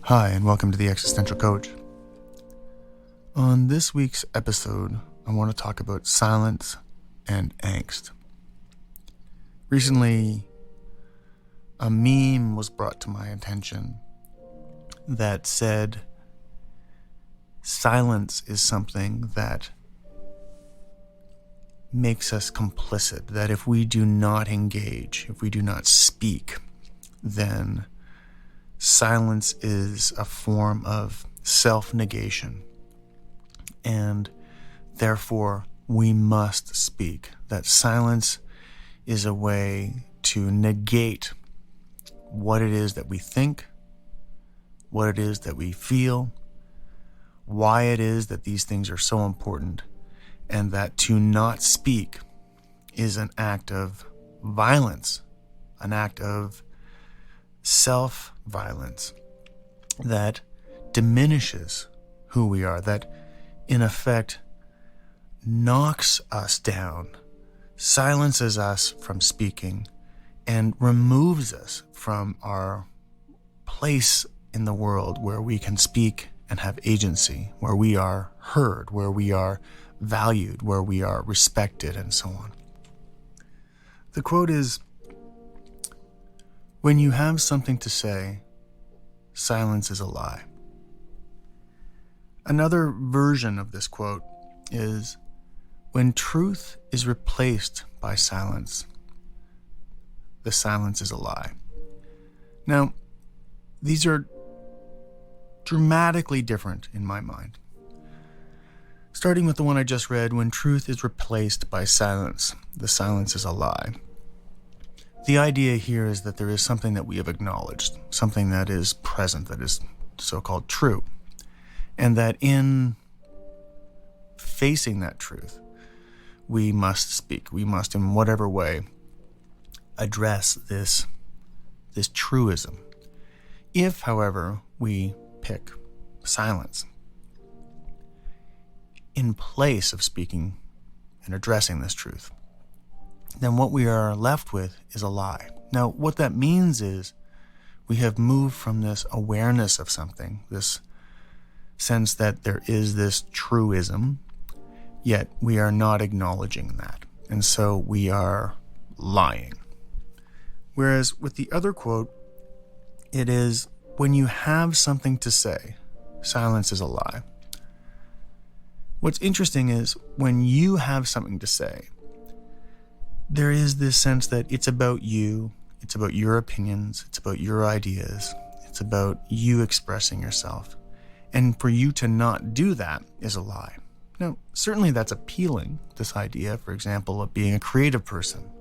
Hi, and welcome to the Existential Coach. On this week's episode, I want to talk about silence and angst. Recently, a meme was brought to my attention that said silence is something that makes us complicit, that if we do not engage, if we do not speak, then silence is a form of self-negation, and therefore we must speak. That silence is a way to negate what it is that we think, what it is that we feel, why it is that these things are so important, and that to not speak is an act of violence, an act of self-violence that diminishes who we are, that in effect knocks us down, silences us from speaking, and removes us from our place in the world where we can speak and have agency, where we are heard, where we are valued, where we are respected, and so on. The quote is, "When you have something to say, silence is a lie." Another version of this quote is, "When truth is replaced by silence, the silence is a lie." Now, these are dramatically different in my mind. Starting with the one I just read, "When truth is replaced by silence, the silence is a lie." The idea here is that there is something that we have acknowledged, something that is present, that is so-called true, and that in facing that truth, we must speak. We must, in whatever way, address this truism. If, however, we pick silence in place of speaking and addressing this truth, then what we are left with is a lie. Now, what that means is we have moved from this awareness of something, this sense that there is this truism, yet we are not acknowledging that. And so we are lying. Whereas with the other quote, it is, "When you have something to say, silence is a lie." What's interesting is when you have something to say, there is this sense that it's about you, it's about your opinions, it's about your ideas, it's about you expressing yourself. And for you to not do that is a lie. Now, certainly that's appealing, this idea, for example, of being a creative person,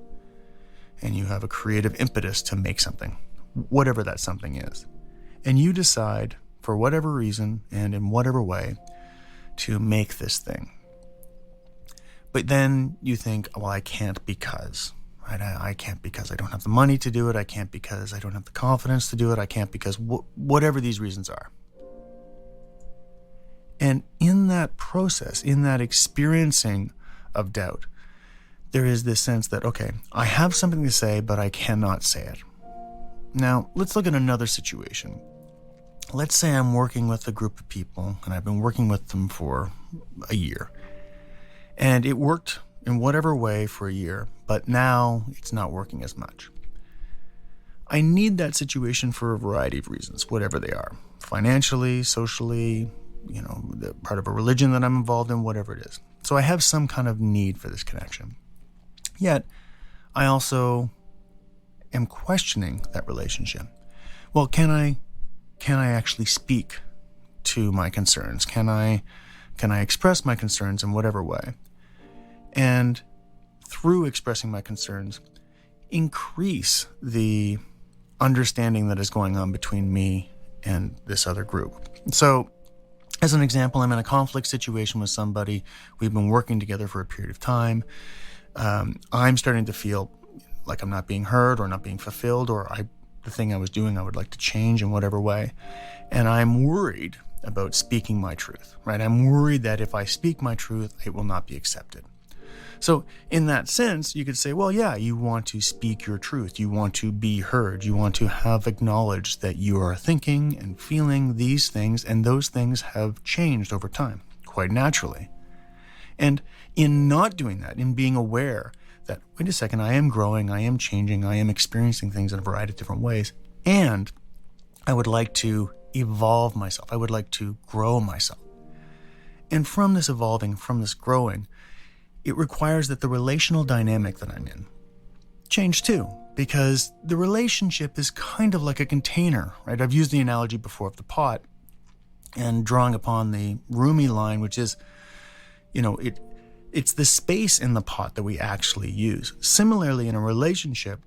and you have a creative impetus to make something, whatever that something is. And you decide, for whatever reason and in whatever way, to make this thing. But then you think, well, I can't because, right? I can't because I don't have the money to do it. I can't because I don't have the confidence to do it. I can't because whatever these reasons are. And in that process, in that experiencing of doubt, there is this sense that, okay, I have something to say, but I cannot say it. Now, let's look at another situation. Let's say I'm working with a group of people, and I've been working with them for a year. And it worked in whatever way for a year, but now it's not working as much. I need that situation for a variety of reasons, whatever they are. Financially, socially, the part of a religion that I'm involved in, whatever it is. So I have some kind of need for this connection. Yet, I also am questioning that relationship. Well, can I actually speak to my concerns? Can I express my concerns in whatever way? And through expressing my concerns, increase the understanding that is going on between me and this other group. So, as an example, I'm in a conflict situation with somebody. We've been working together for a period of time. I'm starting to feel like I'm not being heard or not being fulfilled, or the thing I was doing I would like to change in whatever way. And I'm worried about speaking my truth, right? I'm worried that if I speak my truth, it will not be accepted. So in that sense, you could say, well, yeah, you want to speak your truth. You want to be heard. You want to have acknowledged that you are thinking and feeling these things, and those things have changed over time, quite naturally. And in not doing that, in being aware that, wait a second, I am growing, I am changing, I am experiencing things in a variety of different ways, and I would like to evolve myself. I would like to grow myself. And from this evolving, from this growing, it requires that the relational dynamic that I'm in change too, because the relationship is kind of like a container, right? I've used the analogy before of the pot, and drawing upon the Rumi line, which is, it's the space in the pot that we actually use. Similarly, in a relationship,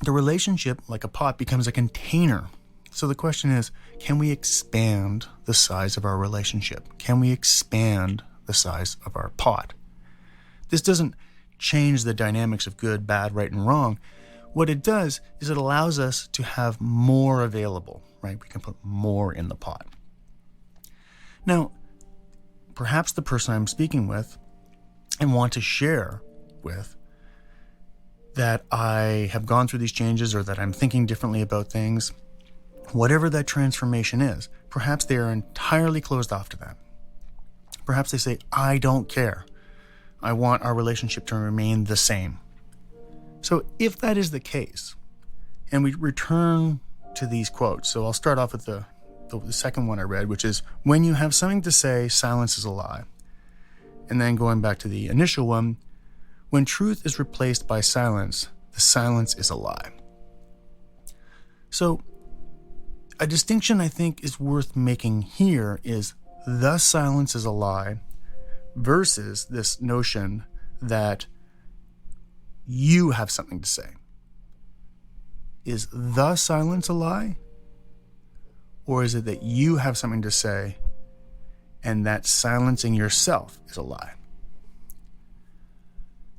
the relationship, like a pot, becomes a container. So the question is, can we expand the size of our relationship? Can we expand the size of our pot? This doesn't change the dynamics of good, bad, right, and wrong. What it does is it allows us to have more available, right? We can put more in the pot. Now, perhaps the person I'm speaking with and want to share with that I have gone through these changes, or that I'm thinking differently about things, whatever that transformation is, perhaps they are entirely closed off to that. Perhaps they say, I don't care. I want our relationship to remain the same. So if that is the case, and we return to these quotes, so I'll start off with the second one I read, which is, when you have something to say, silence is a lie. And then going back to the initial one, when truth is replaced by silence, the silence is a lie. So a distinction I think is worth making here is the silence is a lie versus this notion that you have something to say. Is the silence a lie? Or is it that you have something to say and that silencing yourself is a lie?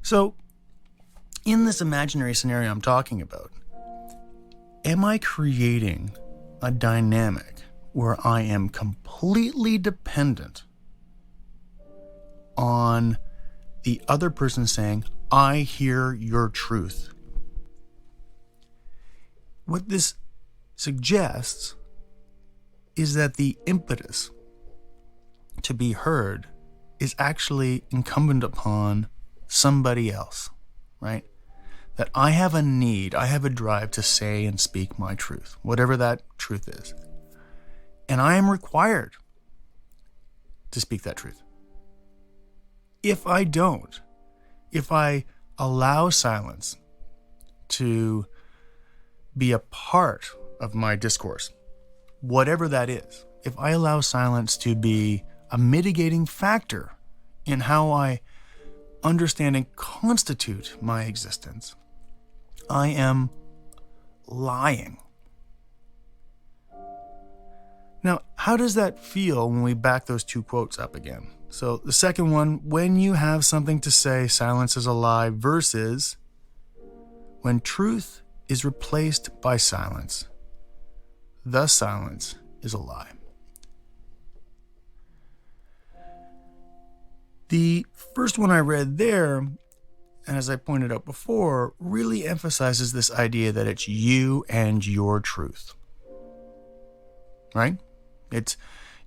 So, in this imaginary scenario I'm talking about, am I creating a dynamic where I am completely dependent on the other person saying, I hear your truth? What this suggests is that the impetus to be heard is actually incumbent upon somebody else, right? That I have a need, I have a drive to say and speak my truth, whatever that truth is. And I am required to speak that truth. If I don't, if I allow silence to be a part of my discourse, whatever that is, if I allow silence to be a mitigating factor in how I understand and constitute my existence, I am lying. Now, how does that feel when we back those two quotes up again? So the second one, when you have something to say, silence is a lie, versus when truth is replaced by silence, the silence is a lie. The first one I read there, and as I pointed out before, really emphasizes this idea that it's you and your truth, right? It's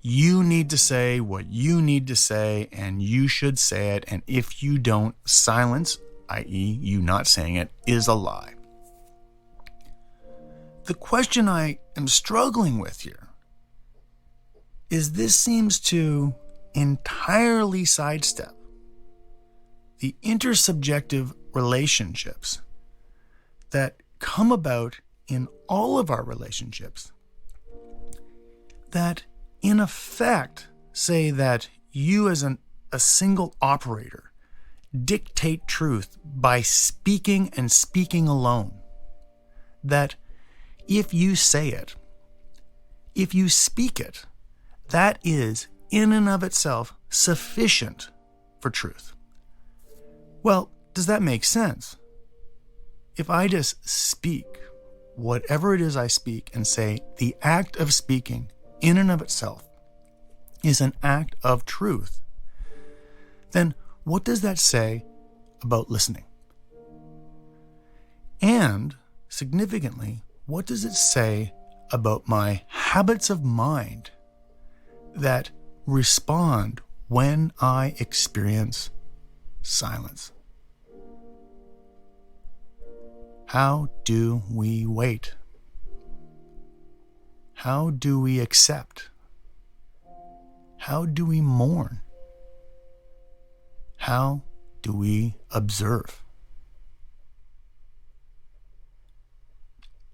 you need to say what you need to say, and you should say it, and if you don't, silence, i.e. you not saying it, is a lie. The question I am struggling with here is this seems to entirely sidestep the intersubjective relationships that come about in all of our relationships that in effect say that you as a single operator dictate truth by speaking and speaking alone. That if you say it, if you speak it, that is in and of itself sufficient for truth. Well, does that make sense? If I just speak whatever it is I speak and say the act of speaking in and of itself is an act of truth, then what does that say about listening? And significantly, what does it say about my habits of mind that respond when I experience silence? How do we wait? How do we accept? How do we mourn? How do we observe?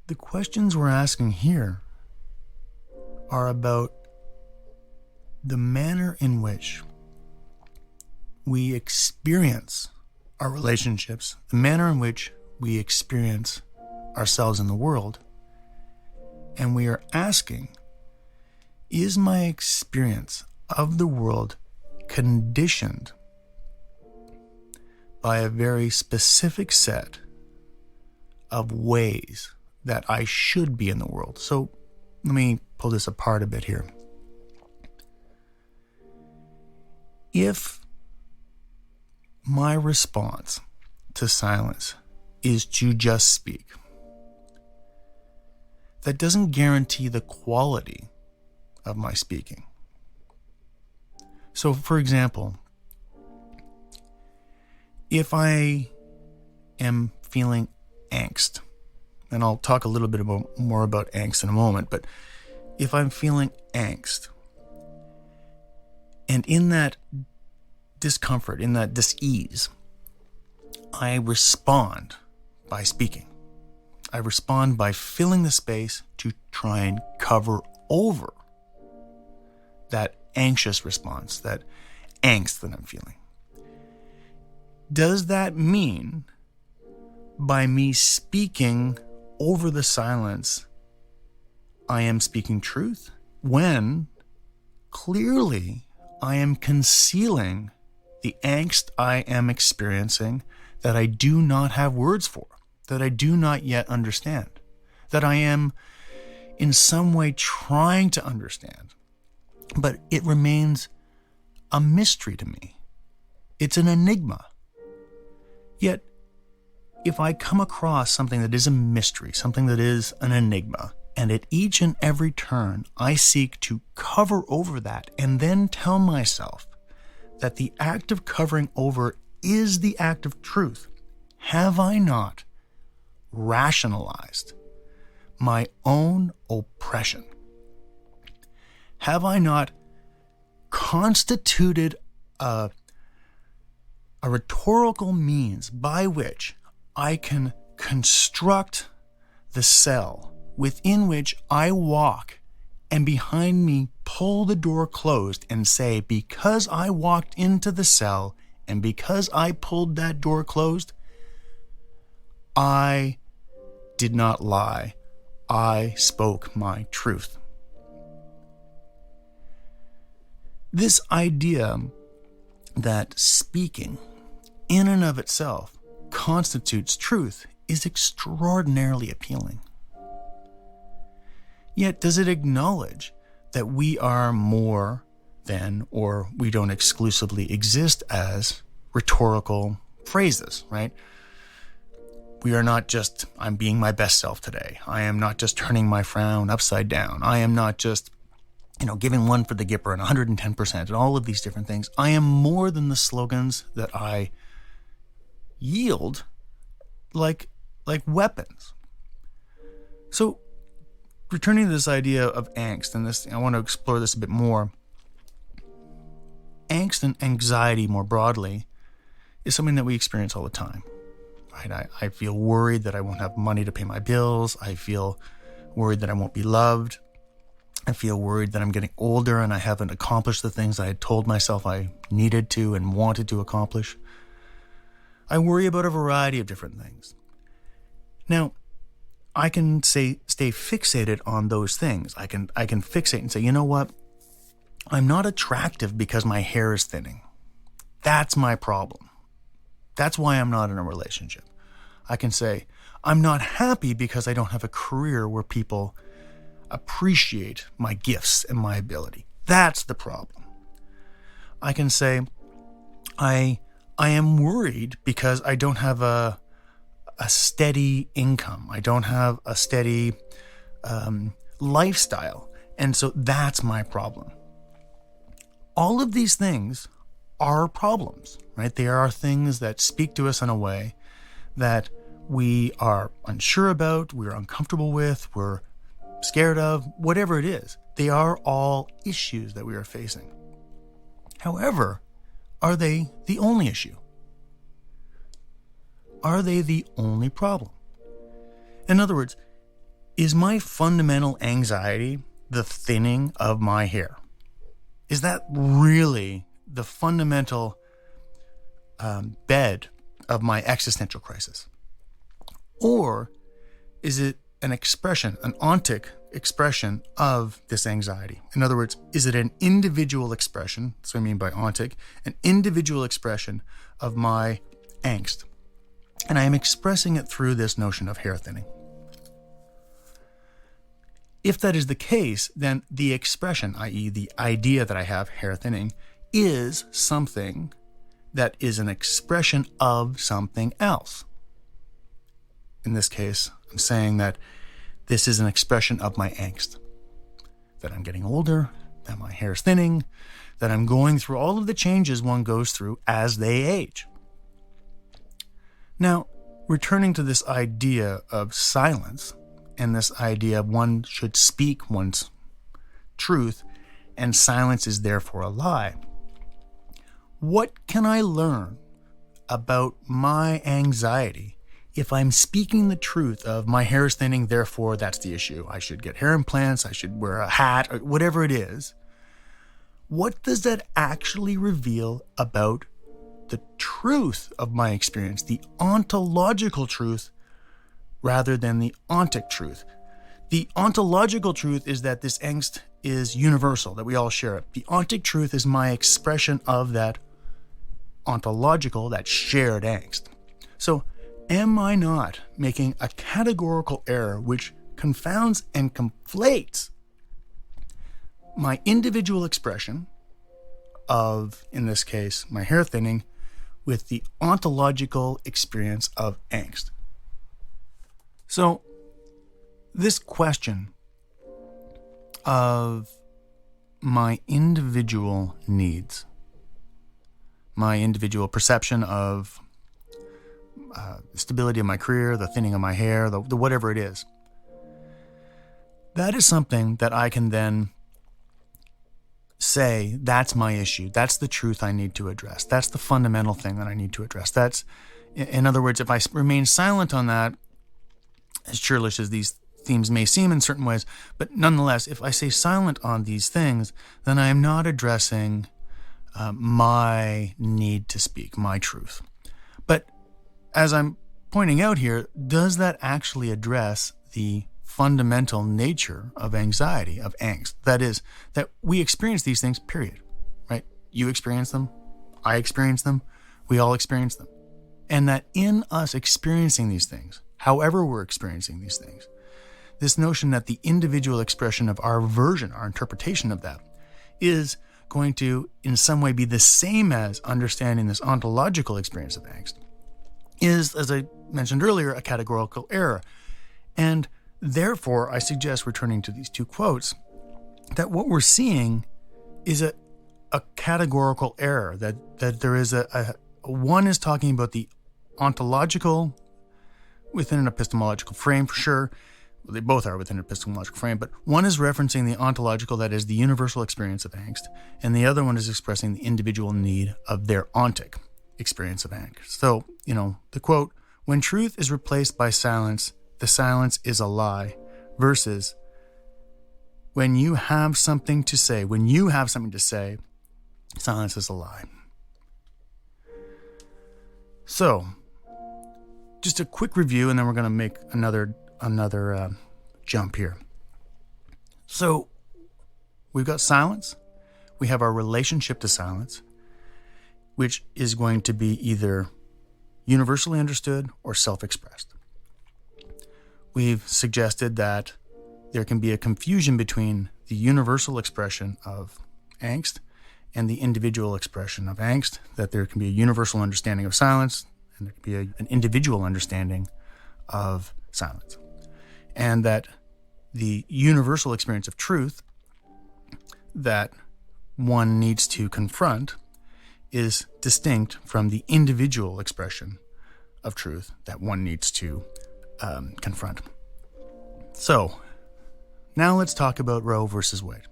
The questions we're asking here are about the manner in which we experience our relationships, the manner in which we experience ourselves in the world. And we are asking, is my experience of the world conditioned by a very specific set of ways that I should be in the world? So let me pull this apart a bit here. If my response to silence is to just speak, that doesn't guarantee the quality of my speaking. So, for example, if I am feeling angst, and I'll talk a little bit more about angst in a moment, but if I'm feeling angst, and in that discomfort, in that dis-ease, I respond by speaking. I respond by filling the space to try and cover over that anxious response, that angst that I'm feeling. Does that mean by me speaking over the silence, I am speaking truth, when clearly I am concealing the angst I am experiencing that I do not have words for, that I do not yet understand, that I am in some way trying to understand, but it remains a mystery to me. It's an enigma. Yet, if I come across something that is a mystery, something that is an enigma, and at each and every turn I seek to cover over that and then tell myself that the act of covering over is the act of truth, have I not rationalized my own oppression? Have I not constituted a rhetorical means by which I can construct the cell within which I walk and behind me pull the door closed and say, because I walked into the cell and because I pulled that door closed, I did not lie. I spoke my truth. This idea that speaking in and of itself constitutes truth is extraordinarily appealing. Yet, does it acknowledge that we are more than, or we don't exclusively exist as, rhetorical phrases, right? We are not just, I'm being my best self today. I am not just turning my frown upside down. I am not just, giving one for the Gipper and 110% and all of these different things. I am more than the slogans that I yield like weapons. So, returning to this idea of angst, and this, I want to explore this a bit more. Angst and anxiety more broadly is something that we experience all the time. Right? I feel worried that I won't have money to pay my bills. I feel worried that I won't be loved. I feel worried that I'm getting older and I haven't accomplished the things I had told myself I needed to and wanted to accomplish. I worry about a variety of different things. Now, I can stay fixated on those things. I can fixate and say, you know what? I'm not attractive because my hair is thinning. That's my problem. That's why I'm not in a relationship. I can say, I'm not happy because I don't have a career where people appreciate my gifts and my ability. That's the problem. I can say, I I am worried because I don't have a steady income. I don't have a steady lifestyle. And so that's my problem. All of these things are problems, right? They are things that speak to us in a way that we are unsure about, we're uncomfortable with, we're scared of, whatever it is. They are all issues that we are facing. However, are they the only issue? Are they the only problem? In other words, is my fundamental anxiety the thinning of my hair? Is that really the fundamental bed of my existential crisis? Or is it an expression, an ontic expression of this anxiety? In other words, is it an individual expression, that's what I mean by ontic, an individual expression of my angst? And I am expressing it through this notion of hair thinning. If that is the case, then the expression, i.e. the idea that I have hair thinning, is something that is an expression of something else. In this case, I'm saying that this is an expression of my angst. That I'm getting older, that my hair is thinning, that I'm going through all of the changes one goes through as they age. Now, returning to this idea of silence, and this idea of one should speak one's truth, and silence is therefore a lie. What can I learn about my anxiety if I'm speaking the truth of my hair is thinning, therefore that's the issue? I should get hair implants, I should wear a hat, or whatever it is. What does that actually reveal about the truth of my experience, the ontological truth, rather than the ontic truth? The ontological truth is that this angst is universal, that we all share it. The ontic truth is my expression of that ontological, that shared angst. So, am I not making a categorical error which confounds and conflates my individual expression of, in this case, my hair thinning, with the ontological experience of angst? So, this question of my individual needs, my individual perception of stability of my career, the thinning of my hair, the whatever it is, that is something that I can then say, that's my issue. That's the truth I need to address. That's the fundamental thing that I need to address. That's, in other words, if I remain silent on that, as churlish as these themes may seem in certain ways, but nonetheless, if I stay silent on these things, then I am not addressing my need to speak, my truth. But as I'm pointing out here, does that actually address the fundamental nature of anxiety, of angst? That is, that we experience these things, period, right? You experience them, I experience them, we all experience them. And that in us experiencing these things, however we're experiencing these things, this notion that the individual expression of our version, our interpretation of that, is going to in some way be the same as understanding this ontological experience of angst, is, as I mentioned earlier, a categorical error. And therefore, I suggest, returning to these two quotes, that what we're seeing is a categorical error, that there is one is talking about the ontological within an epistemological frame, for sure. They both are within an epistemological frame, but one is referencing the ontological, that is the universal experience of angst, and the other one is expressing the individual need of their ontic experience of angst. So, the quote, "When truth is replaced by silence, the silence is a lie," versus when you have something to say, silence is a lie. So, just a quick review, and then we're going to make another jump here. So, we've got silence. We have our relationship to silence, which is going to be either universally understood or self-expressed. We've suggested that there can be a confusion between the universal expression of angst and the individual expression of angst, that there can be a universal understanding of silence, and there can be an individual understanding of silence. And that the universal experience of truth that one needs to confront is distinct from the individual expression of truth that one needs to confront. So, now let's talk about Roe versus Wade.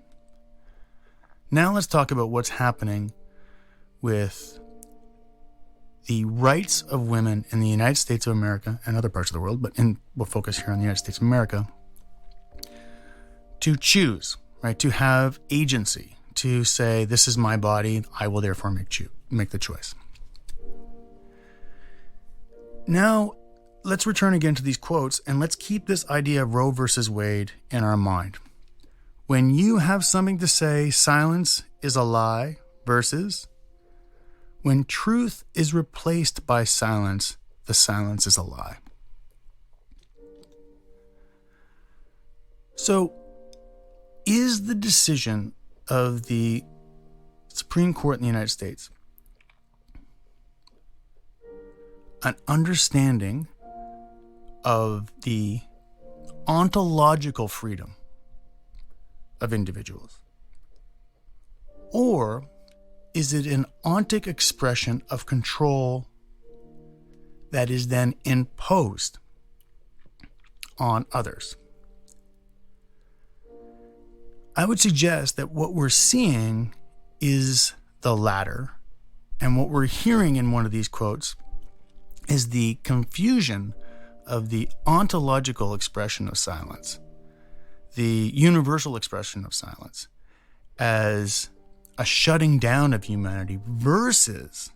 Now let's talk about what's happening with the rights of women in the United States of America and other parts of the world, but we'll focus here on the United States of America, to choose, right? To have agency, to say, this is my body, I will therefore make the choice. Now, let's return again to these quotes, and let's keep this idea of Roe versus Wade in our mind. When you have something to say, silence is a lie, versus when truth is replaced by silence, the silence is a lie. So, is the decision of the Supreme Court in the United States an understanding of the ontological freedom of individuals? Or is it an ontic expression of control that is then imposed on others? I would suggest that what we're seeing is the latter, and what we're hearing in one of these quotes is the confusion of the ontological expression of silence, the universal expression of silence, as a shutting down of humanity versus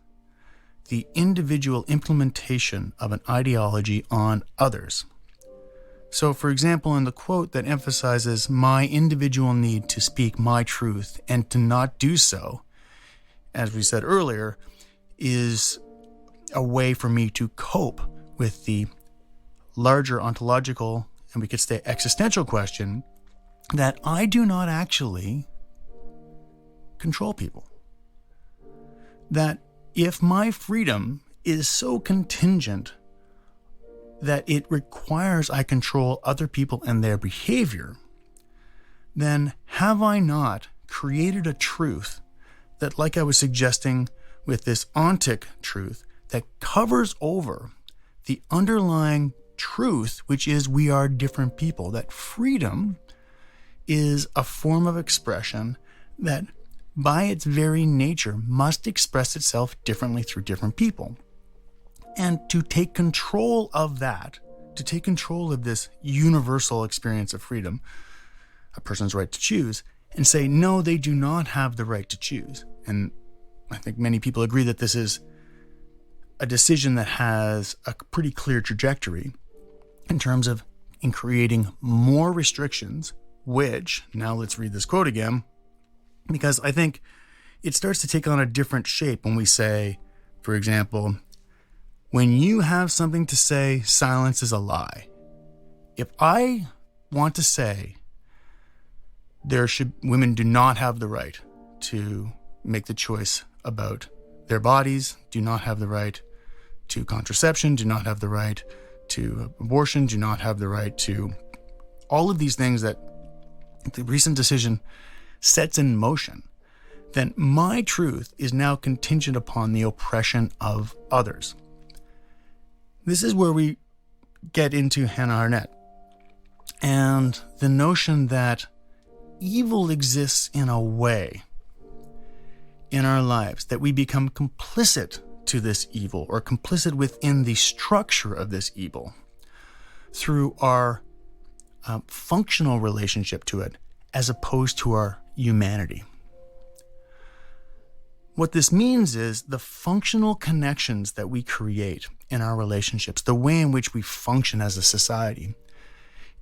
the individual implementation of an ideology on others. So, for example, in the quote that emphasizes my individual need to speak my truth and to not do so, as we said earlier, is a way for me to cope with the larger ontological, and we could say existential question, that I do not actually control people. That if my freedom is so contingent that it requires I control other people and their behavior, then have I not created a truth that, like I was suggesting with this ontic truth, that covers over the underlying truth, which is we are different people, that freedom is a form of expression that by its very nature must express itself differently through different people. And to take control of that, to take control of this universal experience of freedom, a person's right to choose, and say, no, they do not have the right to choose. And I think many people agree that this is a decision that has a pretty clear trajectory in terms of creating more restrictions, which, now let's read this quote again, because I think it starts to take on a different shape when we say, for example, when you have something to say, silence is a lie. If I want to say women do not have the right to make the choice about their bodies, do not have the right to contraception, do not have the right to abortion, do not have the right to all of these things that the recent decision sets in motion, then my truth is now contingent upon the oppression of others. This is where we get into Hannah Arnett and the notion that evil exists in a way in our lives, that we become complicit to this evil or complicit within the structure of this evil through our functional relationship to it as opposed to our humanity. What this means is the functional connections that we create in our relationships, the way in which we function as a society,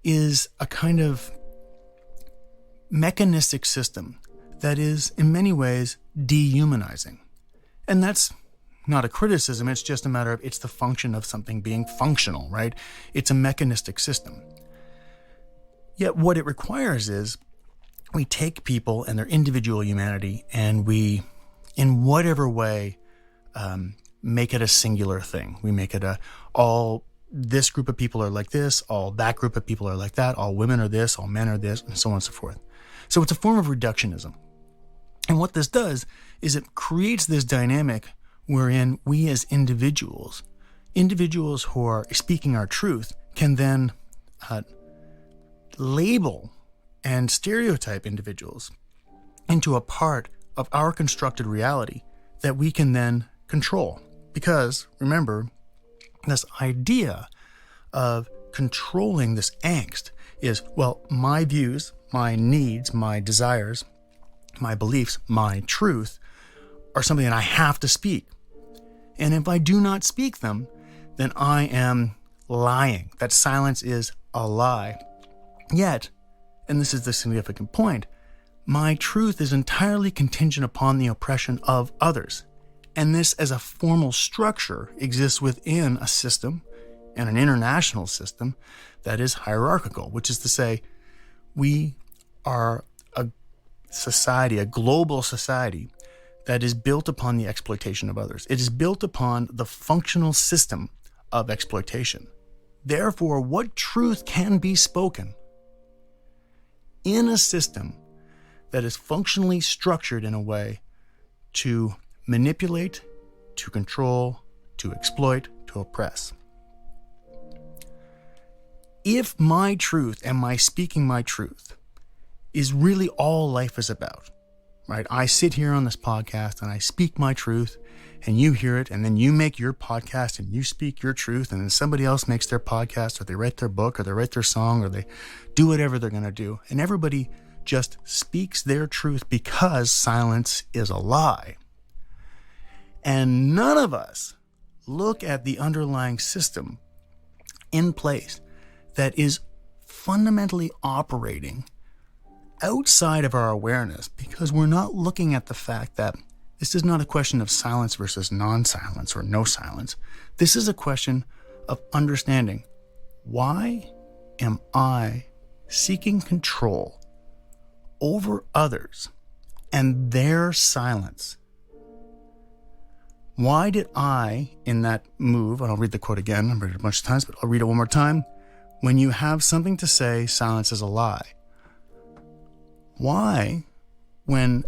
is a kind of mechanistic system that is, in many ways, dehumanizing. And that's not a criticism, it's just a matter of it's the function of something being functional, right? It's a mechanistic system. Yet what it requires is we take people and their individual humanity and we in whatever way, make it a singular thing. We make it all this group of people are like this, all that group of people are like that, all women are this, all men are this, and so on and so forth. So it's a form of reductionism. And what this does is it creates this dynamic wherein we as individuals who are speaking our truth, can then label and stereotype individuals into a part of our constructed reality that we can then control. Because, remember, this idea of controlling this angst is, well, my views, my needs, my desires, my beliefs, my truth are something that I have to speak. And if I do not speak them, then I am lying. That silence is a lie. Yet, and this is the significant point, my truth is entirely contingent upon the oppression of others. And this, as a formal structure, exists within a system, and an international system, that is hierarchical, which is to say, we are a society, a global society, that is built upon the exploitation of others. It is built upon the functional system of exploitation. Therefore, what truth can be spoken in a system that is functionally structured in a way to manipulate, to control, to exploit, to oppress? If my truth and my speaking my truth is really all life is about, right? I sit here on this podcast and I speak my truth and you hear it, and then you make your podcast and you speak your truth, and then somebody else makes their podcast, or they write their book, or they write their song, or they do whatever they're going to do. And everybody just speaks their truth because silence is a lie. And none of us look at the underlying system in place that is fundamentally operating outside of our awareness, because we're not looking at the fact that this is not a question of silence versus non-silence or no silence. This is a question of understanding, why am I seeking control over others and their silence? Why did I, in that move, and I'll read the quote again, I've read it a bunch of times, but I'll read it one more time. When you have something to say, silence is a lie. Why, when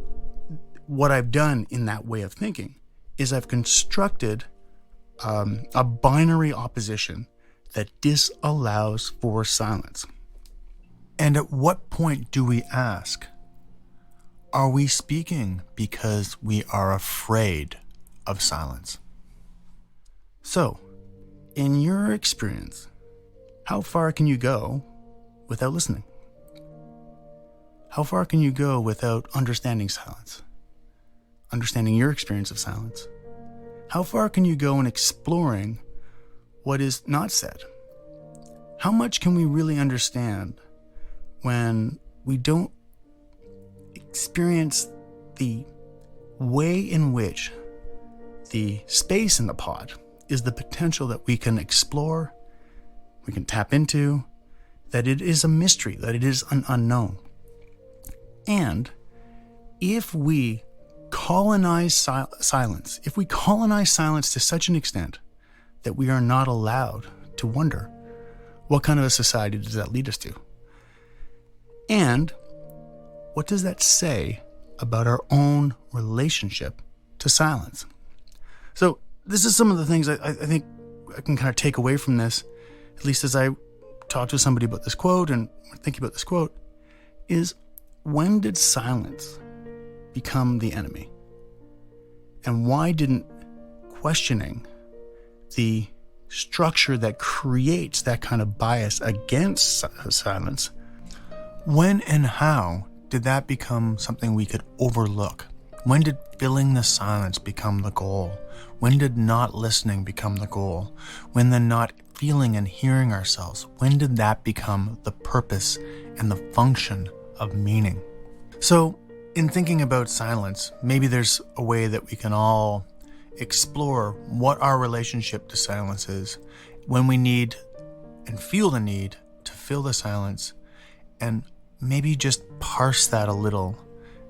what I've done in that way of thinking is I've constructed a binary opposition that disallows for silence. And at what point do we ask, are we speaking because we are afraid of silence? So, in your experience, how far can you go without listening? How far can you go without understanding silence? Understanding your experience of silence? How far can you go in exploring what is not said? How much can we really understand when we don't experience the way in which the space in the pod is the potential that we can explore, we can tap into, that it is a mystery, that it is an unknown? And if we colonize silence, if we colonize silence to such an extent that we are not allowed to wonder, what kind of a society does that lead us to? And what does that say about our own relationship to silence? So this is some of the things I think I can kind of take away from this, at least as I talk to somebody about this quote and think about this quote, is when did silence become the enemy? And why didn't questioning the structure that creates that kind of bias against silence, when and how did that become something we could overlook? When did filling the silence become the goal? When did not listening become the goal? When the not feeling and hearing ourselves, when did that become the purpose and the function of meaning? So, in thinking about silence, maybe there's a way that we can all explore what our relationship to silence is when we need and feel the need to fill the silence, and maybe just parse that a little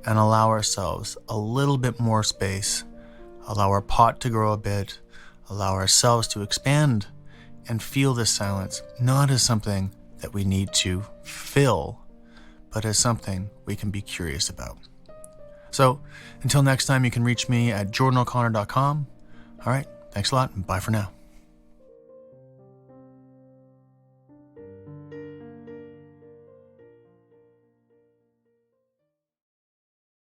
and allow ourselves a little bit more space, allow our pot to grow a bit, allow ourselves to expand and feel this silence, not as something that we need to fill, but as something we can be curious about. So until next time, you can reach me at JordanO'Connor.com. All right, thanks a lot, and bye for now.